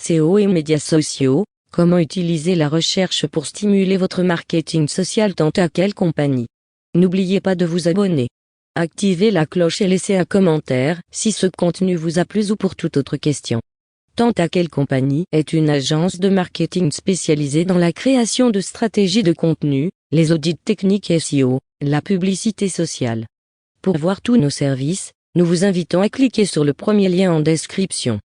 SEO et médias sociaux, comment utiliser la recherche pour stimuler votre marketing social tant à quelle compagnie. N'oubliez pas de vous abonner. Activez la cloche et laissez un commentaire si ce contenu vous a plu ou pour toute autre question. Tant à quelle compagnie est une agence de marketing spécialisée dans la création de stratégies de contenu, les audits techniques SEO, la publicité sociale. Pour voir tous nos services, nous vous invitons à cliquer sur le premier lien en description.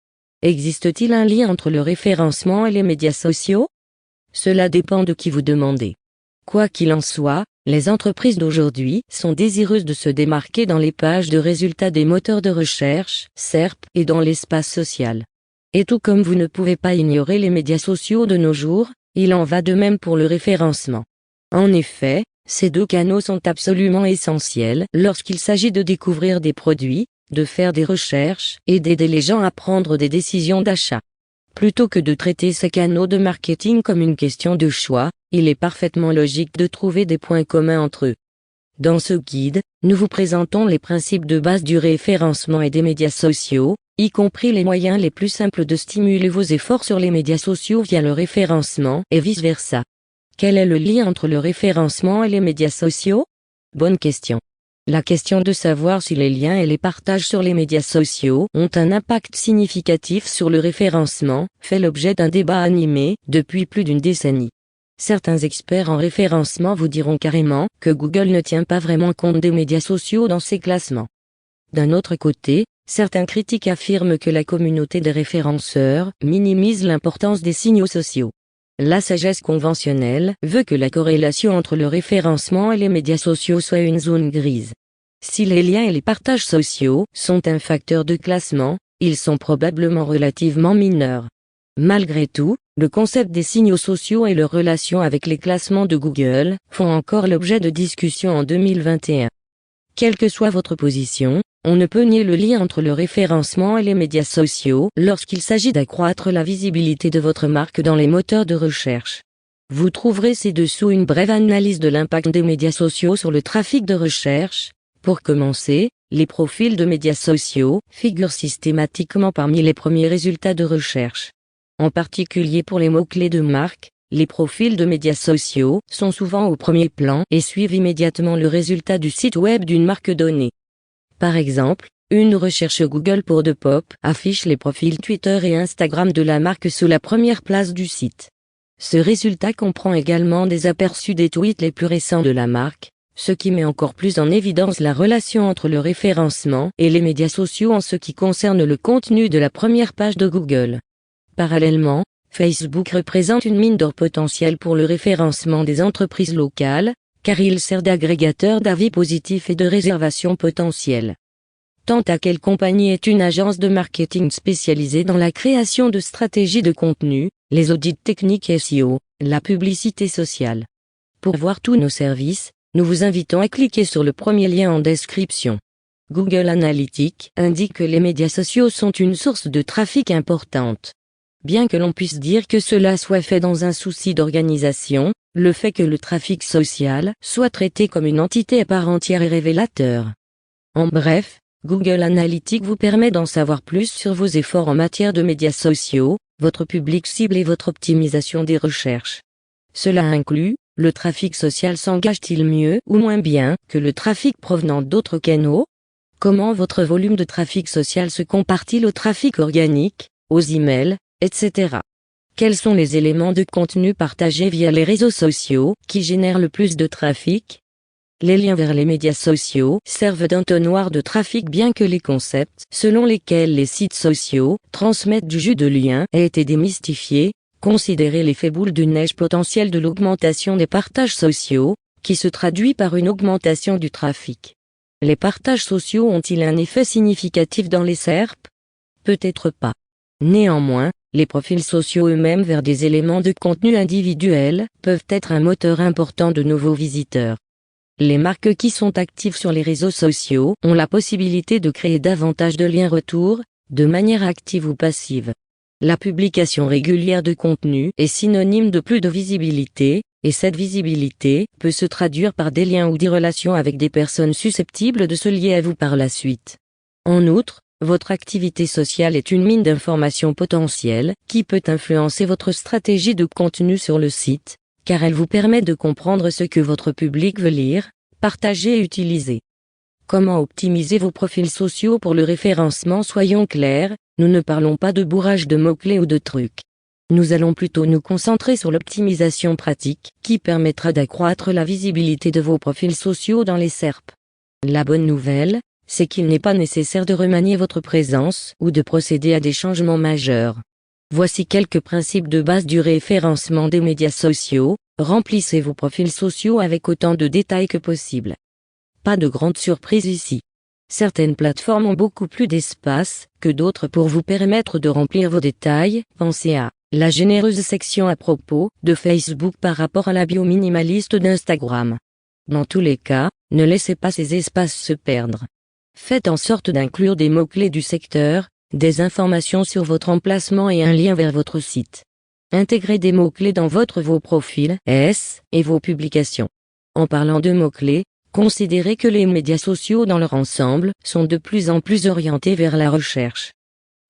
Existe-t-il un lien entre le référencement et les médias sociaux? Cela dépend de qui vous demandez. Quoi qu'il en soit, les entreprises d'aujourd'hui sont désireuses de se démarquer dans les pages de résultats des moteurs de recherche, SERP, et dans l'espace social. Et tout comme vous ne pouvez pas ignorer les médias sociaux de nos jours, il en va de même pour le référencement. En effet, ces deux canaux sont absolument essentiels lorsqu'il s'agit de découvrir des produits, de faire des recherches et d'aider les gens à prendre des décisions d'achat. Plutôt que de traiter ces canaux de marketing comme une question de choix, il est parfaitement logique de trouver des points communs entre eux. Dans ce guide, nous vous présentons les principes de base du référencement et des médias sociaux, y compris les moyens les plus simples de stimuler vos efforts sur les médias sociaux via le référencement et vice-versa. Quel est le lien entre le référencement et les médias sociaux? Bonne question. La question de savoir si les liens et les partages sur les médias sociaux ont un impact significatif sur le référencement fait l'objet d'un débat animé depuis plus d'une décennie. Certains experts en référencement vous diront carrément que Google ne tient pas vraiment compte des médias sociaux dans ses classements. D'un autre côté, certains critiques affirment que la communauté des référenceurs minimise l'importance des signaux sociaux. La sagesse conventionnelle veut que la corrélation entre le référencement et les médias sociaux soit une zone grise. Si les liens et les partages sociaux sont un facteur de classement, ils sont probablement relativement mineurs. Malgré tout, le concept des signaux sociaux et leur relation avec les classements de Google font encore l'objet de discussions en 2021. Quelle que soit votre position, on ne peut nier le lien entre le référencement et les médias sociaux lorsqu'il s'agit d'accroître la visibilité de votre marque dans les moteurs de recherche. Vous trouverez ci-dessous une brève analyse de l'impact des médias sociaux sur le trafic de recherche. Pour commencer, les profils de médias sociaux figurent systématiquement parmi les premiers résultats de recherche. En particulier pour les mots-clés de marque, les profils de médias sociaux sont souvent au premier plan et suivent immédiatement le résultat du site web d'une marque donnée. Par exemple, une recherche Google pour Depop affiche les profils Twitter et Instagram de la marque sous la première place du site. Ce résultat comprend également des aperçus des tweets les plus récents de la marque, ce qui met encore plus en évidence la relation entre le référencement et les médias sociaux en ce qui concerne le contenu de la première page de Google. Parallèlement, Facebook représente une mine d'or potentielle pour le référencement des entreprises locales, car il sert d'agrégateur d'avis positifs et de réservations potentielles. Tant à quelle compagnie est une agence de marketing spécialisée dans la création de stratégies de contenu, les audits techniques SEO, la publicité sociale. Pour voir tous nos services, nous vous invitons à cliquer sur le premier lien en description. Google Analytics indique que les médias sociaux sont une source de trafic importante. Bien que l'on puisse dire que cela soit fait dans un souci d'organisation, le fait que le trafic social soit traité comme une entité à part entière est révélateur. En bref, Google Analytics vous permet d'en savoir plus sur vos efforts en matière de médias sociaux, votre public cible et votre optimisation des recherches. Cela inclut, le trafic social s'engage-t-il mieux ou moins bien que le trafic provenant d'autres canaux? Comment votre volume de trafic social se compare-t-il au trafic organique, aux emails, etc. Quels sont les éléments de contenu partagés via les réseaux sociaux qui génèrent le plus de trafic? Les liens vers les médias sociaux servent d'entonnoir de trafic bien que les concepts selon lesquels les sites sociaux transmettent du jus de lien aient été démystifiés. Considérez l'effet boule de neige potentiel de l'augmentation des partages sociaux, qui se traduit par une augmentation du trafic. Les partages sociaux ont-ils un effet significatif dans les SERP? Peut-être pas. Néanmoins, les profils sociaux eux-mêmes vers des éléments de contenu individuels peuvent être un moteur important de nouveaux visiteurs. Les marques qui sont actives sur les réseaux sociaux ont la possibilité de créer davantage de liens retour, de manière active ou passive. La publication régulière de contenu est synonyme de plus de visibilité, et cette visibilité peut se traduire par des liens ou des relations avec des personnes susceptibles de se lier à vous par la suite. En outre, Votre activité sociale est une mine d'informations potentielles qui peut influencer votre stratégie de contenu sur le site, car elle vous permet de comprendre ce que votre public veut lire, partager et utiliser. Comment optimiser vos profils sociaux pour le référencement? Soyons clairs, nous ne parlons pas de bourrage de mots-clés ou de trucs. Nous allons plutôt nous concentrer sur l'optimisation pratique qui permettra d'accroître la visibilité de vos profils sociaux dans les SERP. La bonne nouvelle, c'est qu'il n'est pas nécessaire de remanier votre présence ou de procéder à des changements majeurs. Voici quelques principes de base du référencement des médias sociaux. Remplissez vos profils sociaux avec autant de détails que possible. Pas de grande surprise ici. Certaines plateformes ont beaucoup plus d'espace que d'autres pour vous permettre de remplir vos détails. Pensez à la généreuse section à propos de Facebook par rapport à la bio minimaliste d'Instagram. Dans tous les cas, ne laissez pas ces espaces se perdre. Faites en sorte d'inclure des mots-clés du secteur, des informations sur votre emplacement et un lien vers votre site. Intégrez des mots-clés dans vos profils et vos publications. En parlant de mots-clés, considérez que les médias sociaux dans leur ensemble sont de plus en plus orientés vers la recherche.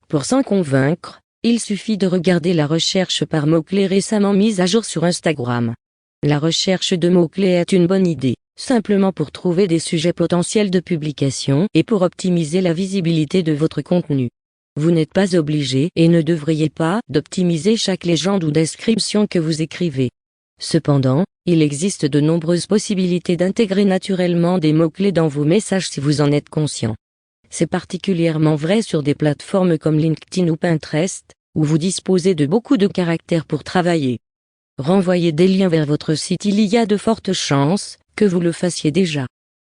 Pour s'en convaincre, il suffit de regarder la recherche par mots-clés récemment mise à jour sur Instagram. La recherche de mots-clés est une bonne idée, simplement pour trouver des sujets potentiels de publication et pour optimiser la visibilité de votre contenu. Vous n'êtes pas obligé et ne devriez pas d'optimiser chaque légende ou description que vous écrivez. Cependant, il existe de nombreuses possibilités d'intégrer naturellement des mots-clés dans vos messages si vous en êtes conscient. C'est particulièrement vrai sur des plateformes comme LinkedIn ou Pinterest, où vous disposez de beaucoup de caractères pour travailler. Renvoyer des liens vers votre site. Il y a de fortes chances que vous le fassiez déjà.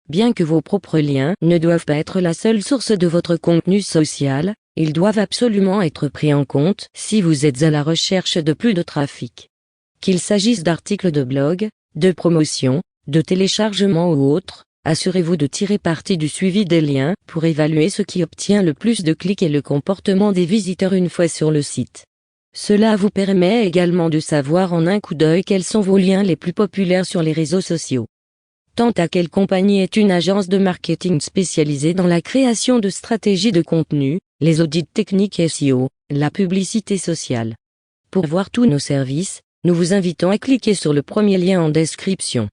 Bien que vos propres liens ne doivent pas être la seule source de votre contenu social, ils doivent absolument être pris en compte si vous êtes à la recherche de plus de trafic. Qu'il s'agisse d'articles de blog, de promotion, de téléchargement ou autres, assurez-vous de tirer parti du suivi des liens pour évaluer ce qui obtient le plus de clics et le comportement des visiteurs une fois sur le site. Cela vous permet également de savoir en un coup d'œil quels sont vos liens les plus populaires sur les réseaux sociaux. Tant à quelle compagnie est une agence de marketing spécialisée dans la création de stratégies de contenu, les audits techniques SEO, la publicité sociale. Pour voir tous nos services, nous vous invitons à cliquer sur le premier lien en description.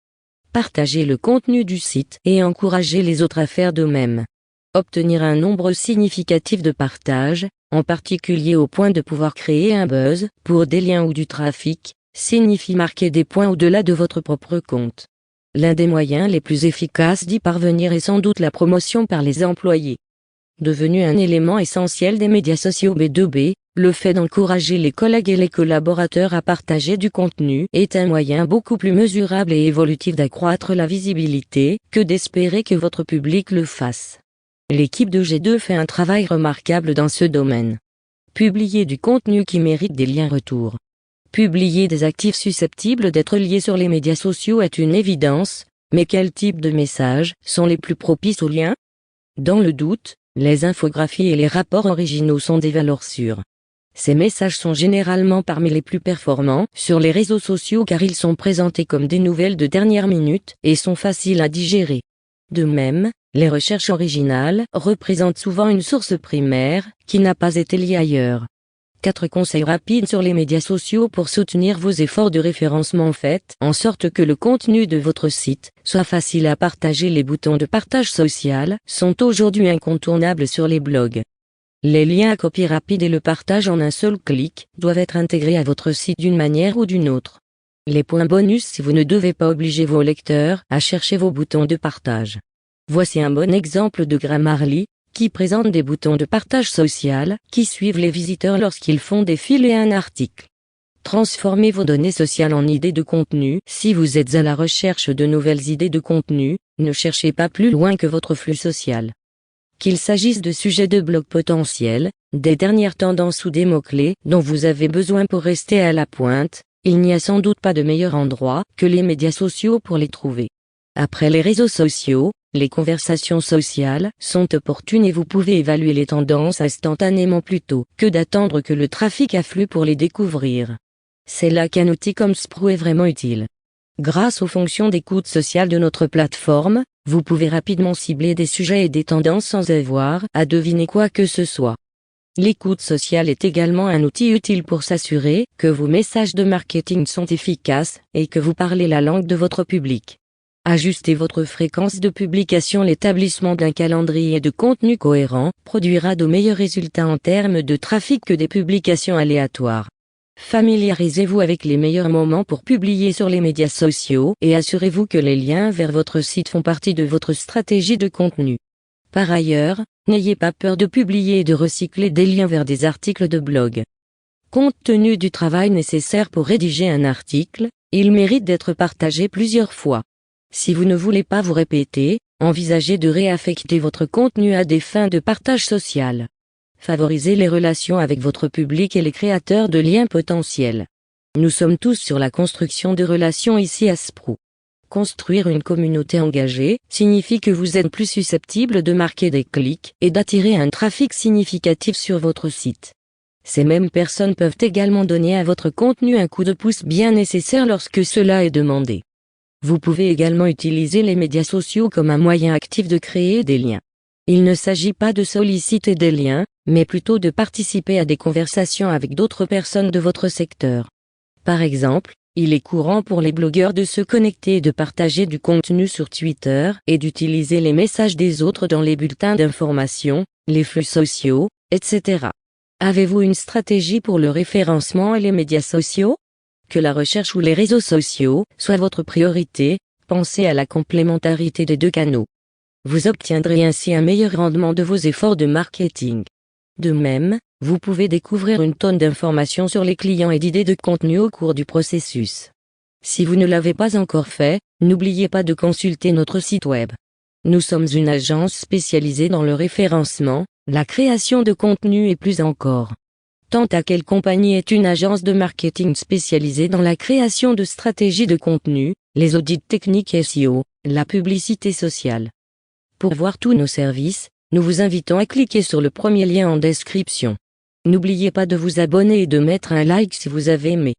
Partagez le contenu du site et encouragez les autres à faire de même. Obtenir un nombre significatif de partages, en particulier au point de pouvoir créer un buzz pour des liens ou du trafic, signifie marquer des points au-delà de votre propre compte. L'un des moyens les plus efficaces d'y parvenir est sans doute la promotion par les employés. Devenu un élément essentiel des médias sociaux B2B, le fait d'encourager les collègues et les collaborateurs à partager du contenu est un moyen beaucoup plus mesurable et évolutif d'accroître la visibilité que d'espérer que votre public le fasse. L'équipe de G2 fait un travail remarquable dans ce domaine. Publier du contenu qui mérite des liens retours. Publier des actifs susceptibles d'être liés sur les médias sociaux est une évidence, mais quel type de messages sont les plus propices aux liens? Dans le doute, les infographies et les rapports originaux sont des valeurs sûres. Ces messages sont généralement parmi les plus performants sur les réseaux sociaux car ils sont présentés comme des nouvelles de dernière minute et sont faciles à digérer. De même, les recherches originales représentent souvent une source primaire qui n'a pas été liée ailleurs. 4 conseils rapides sur les médias sociaux pour soutenir vos efforts de référencement. Faites en sorte que le contenu de votre site soit facile à partager. Les boutons de partage social sont aujourd'hui incontournables sur les blogs. Les liens à copie rapide et le partage en un seul clic doivent être intégrés à votre site d'une manière ou d'une autre. Les points bonus si vous ne devez pas obliger vos lecteurs à chercher vos boutons de partage. Voici un bon exemple de Grammarly, qui présente des boutons de partage social qui suivent les visiteurs lorsqu'ils font défiler un article. Transformez vos données sociales en idées de contenu. Si vous êtes à la recherche de nouvelles idées de contenu, ne cherchez pas plus loin que votre flux social. Qu'il s'agisse de sujets de blog potentiels, des dernières tendances ou des mots-clés dont vous avez besoin pour rester à la pointe, il n'y a sans doute pas de meilleur endroit que les médias sociaux pour les trouver. Après les réseaux sociaux, les conversations sociales sont opportunes et vous pouvez évaluer les tendances instantanément plutôt que d'attendre que le trafic afflue pour les découvrir. C'est là qu'un outil comme Sproo est vraiment utile. Grâce aux fonctions d'écoute sociale de notre plateforme, Vous pouvez rapidement cibler des sujets et des tendances sans avoir à deviner quoi que ce soit. L'écoute sociale est également un outil utile pour s'assurer que vos messages de marketing sont efficaces et que vous parlez la langue de votre public. Ajustez votre fréquence de publication. L'établissement d'un calendrier de contenu cohérent produira de meilleurs résultats en termes de trafic que des publications aléatoires. Familiarisez-vous avec les meilleurs moments pour publier sur les médias sociaux et assurez-vous que les liens vers votre site font partie de votre stratégie de contenu. Par ailleurs, n'ayez pas peur de publier et de recycler des liens vers des articles de blog. Compte tenu du travail nécessaire pour rédiger un article, il mérite d'être partagé plusieurs fois. Si vous ne voulez pas vous répéter, envisagez de réaffecter votre contenu à des fins de partage social. Favorisez les relations avec votre public et les créateurs de liens potentiels. Nous sommes tous sur la construction de relations ici à Sprout. Construire une communauté engagée signifie que vous êtes plus susceptible de marquer des clics et d'attirer un trafic significatif sur votre site. Ces mêmes personnes peuvent également donner à votre contenu un coup de pouce bien nécessaire lorsque cela est demandé. Vous pouvez également utiliser les médias sociaux comme un moyen actif de créer des liens. Il ne s'agit pas de solliciter des liens, mais plutôt de participer à des conversations avec d'autres personnes de votre secteur. Par exemple, il est courant pour les blogueurs de se connecter et de partager du contenu sur Twitter et d'utiliser les messages des autres dans les bulletins d'information, les flux sociaux, etc. Avez-vous une stratégie pour le référencement et les médias sociaux? Que la recherche ou les réseaux sociaux soient votre priorité, pensez à la complémentarité des deux canaux. Vous obtiendrez ainsi un meilleur rendement de vos efforts de marketing. De même, vous pouvez découvrir une tonne d'informations sur les clients et d'idées de contenu au cours du processus. Si vous ne l'avez pas encore fait, n'oubliez pas de consulter notre site web. Nous sommes une agence spécialisée dans le référencement, la création de contenu et plus encore. Tant à quelle compagnie est une agence de marketing spécialisée dans la création de stratégies de contenu, les audits techniques SEO, la publicité sociale. Pour voir tous nos services, nous vous invitons à cliquer sur le premier lien en description. N'oubliez pas de vous abonner et de mettre un like si vous avez aimé.